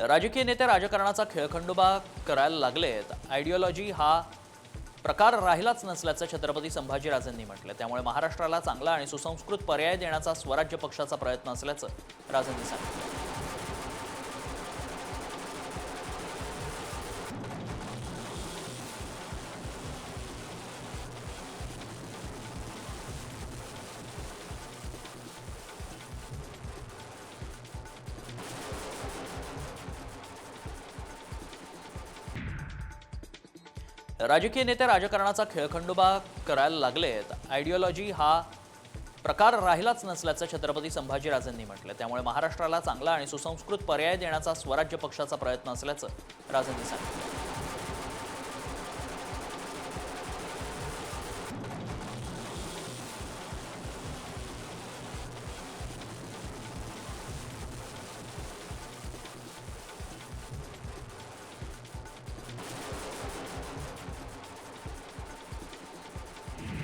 राजकीय नेते राजकारणाचा खेळखंडोबा करायला लागलेत. आयडिओलॉजी हा प्रकार राहिलाच नसल्याचं छत्रपती संभाजीराजेंनी म्हटलं. त्यामुळे महाराष्ट्राला चांगला आणि सुसंस्कृत पर्याय देण्याचा स्वराज्य पक्षाचा प्रयत्न असल्याचं राजेंनी सांगितलं. राजकीय नेते राजकारणाचा खेळखंडोबा करायला लागलेत. आयडिओलॉजी हा प्रकार राहिलाच नसल्याचं छत्रपती संभाजीराजेंनी म्हटलं. त्यामुळे महाराष्ट्राला चांगला आणि सुसंस्कृत पर्याय देण्याचा स्वराज्य पक्षाचा प्रयत्न असल्याचं राजेंनी सांगितलं.